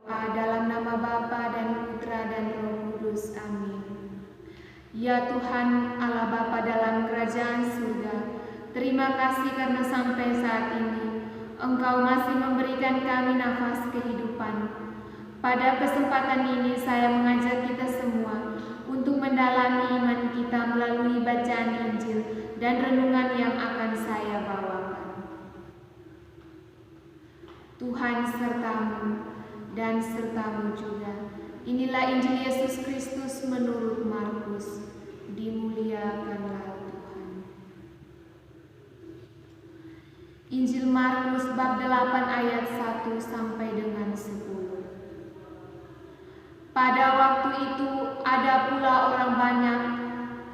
Dalam nama Bapa dan Putra dan Roh Kudus. Amin. Ya Tuhan Allah Bapa dalam kerajaan surga, terima kasih karena sampai saat ini Engkau masih memberikan kami nafas kehidupan. Pada kesempatan ini saya mengajak kita semua untuk mendalami iman kita melalui bacaan Injil dan renungan yang akan saya bawakan. Tuhan sertamu dan sertamu juga. Inilah Injil Yesus Kristus menurut Markus. Dimuliakanlah Tuhan. Injil Markus bab 8 ayat 1 sampai dengan 10. Pada waktu itu ada pula orang banyak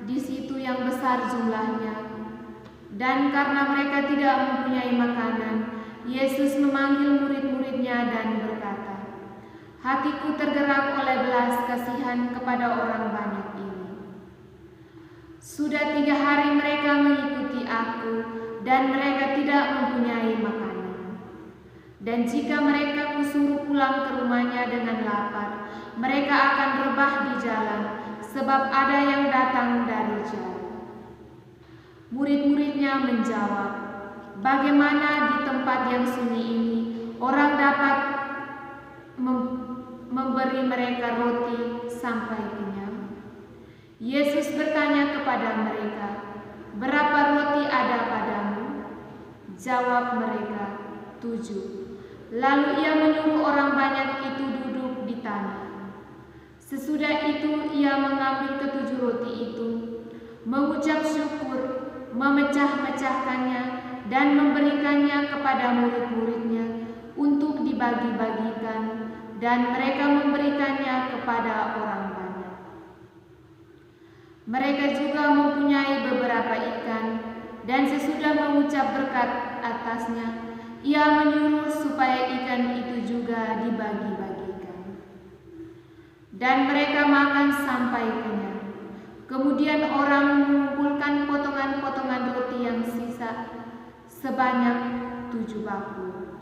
di situ yang besar jumlahnya. Dan karena mereka tidak mempunyai makanan, Yesus memanggil murid-muridnya dan berkata, "Hatiku tergerak oleh belas kasihan kepada orang banyak ini. Sudah 3 hari mereka mengikuti aku, dan mereka tidak mempunyai makanan. Dan jika mereka kusuruh pulang ke rumahnya dengan lapar, mereka akan rebah di jalan, sebab ada yang datang dari jauh." Murid-muridnya menjawab, "Bagaimana di tempat yang sunyi ini orang dapat memberi mereka roti sampai kenyang?" Yesus bertanya kepada mereka, "Berapa roti ada padamu?" Jawab mereka, 7. Lalu ia menyuruh orang banyak itu duduk di tanah. Sesudah itu ia mengambil ke-7 roti itu, mengucap syukur, memecah-mecahkannya dan memberikannya kepada murid-muridnya untuk dibagi-bagikan, dan mereka memberikannya kepada orang banyak. Mereka juga mempunyai beberapa ikan, dan sesudah mengucap berkat atasnya, ia menyuruh supaya ikan itu juga dibagi-bagikan. Dan mereka makan sampai kenyang. Kemudian orang mengumpulkan potongan-potongan roti yang sisa sebanyak 7 bakul.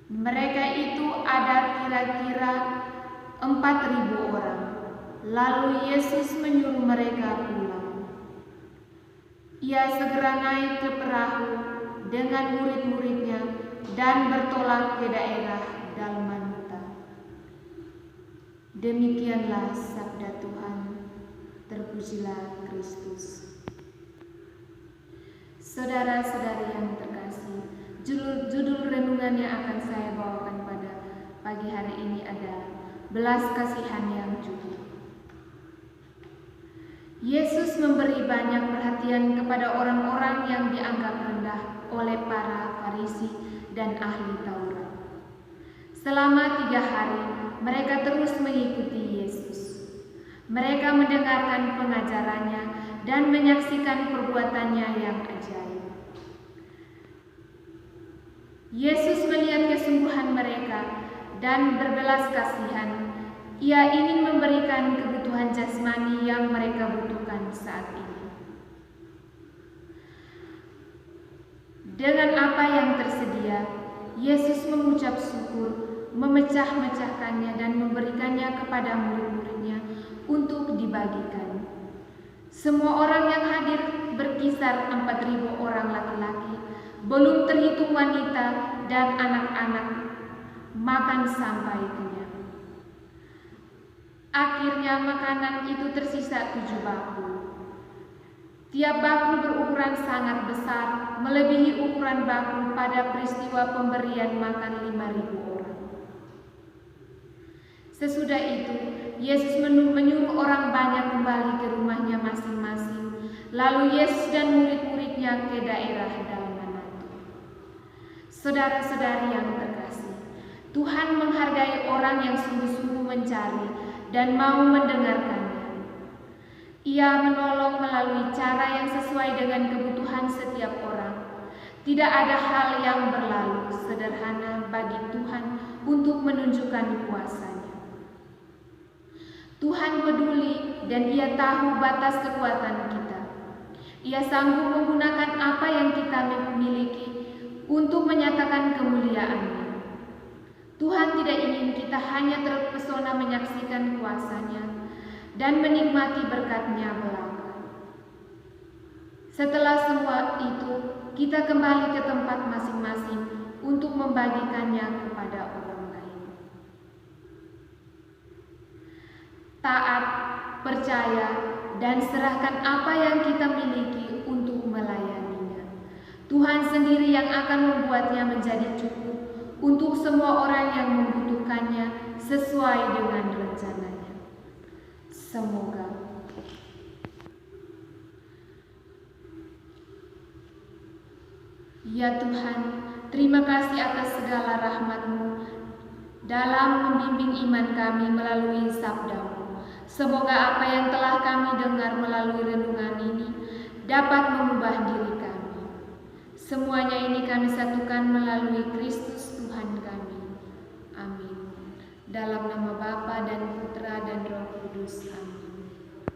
Mereka itu ada kira-kira 4.000 orang. Lalu Yesus menyuruh mereka pulang. Ia segera naik ke perahu dengan murid-muridnya dan bertolak ke daerah Dalmanuta. Demikianlah sabda Tuhan. Terpujilah Kristus. Saudara-saudari yang terkasih, judul renungan yang akan saya bawakan pada pagi hari ini adalah belas kasihan yang cukup. Yesus memberi banyak perhatian kepada orang-orang yang dianggap rendah oleh para Farisi dan ahli Taurat. Selama 3 hari, mereka terus mengikuti Yesus. Mereka mendengarkan pengajarannya dan menyaksikan perbuatannya yang ajaib. Yesus melihat kesungguhan mereka dan berbelas kasihan. Ia ingin memberikan kebutuhan jasmani yang mereka butuhkan saat ini. Dengan apa yang tersedia, Yesus mengucap syukur, memecah-mecahkannya dan memberikannya kepada murid-muridnya untuk dibagikan. Semua orang yang hadir berkisar 4.000 orang laki-laki, belum terhitung wanita dan anak-anak, makan sampai kenyang. Akhirnya makanan itu tersisa 7 bakul. Tiap bakul berukuran sangat besar, melebihi ukuran bakul pada peristiwa pemberian makan 5.000 orang. Sesudah itu, Yesus menyuruh orang banyak kembali ke rumahnya masing-masing. Lalu Yesus dan murid-muridnya ke daerah Dalmanuta. Saudara-saudari yang terkasih, Tuhan menghargai orang yang sungguh-sungguh mencari dan mau mendengarkannya. Ia menolong melalui cara yang sesuai dengan kebutuhan setiap orang. Tidak ada hal yang berlalu sederhana bagi Tuhan untuk menunjukkan kuasa-Nya. Tuhan peduli dan Ia tahu batas kekuatan kita. Ia sanggup menggunakan apa yang kita miliki untuk menyatakan kemuliaan-Nya. Tuhan tidak ingin kita hanya terpesona menyaksikan kuasa-Nya dan menikmati berkat-Nya belaka. Setelah semua itu, kita kembali ke tempat masing-masing untuk membagikannya kepada orang lain. Taat, percaya, dan serahkan apa yang kita miliki untuk melayaninya. Tuhan sendiri yang akan membuatnya menjadi cukup untuk semua orang yang membutuhkannya sesuai dengan rencananya. Semoga. Ya Tuhan, terima kasih atas segala rahmat-Mu dalam membimbing iman kami melalui sabda-Mu. Semoga apa yang telah kami dengar melalui renungan ini dapat mengubah diri kami. Semuanya ini kami satukan melalui Kristus Tuhan kami. Amin. Dalam nama Bapa dan Putra dan Roh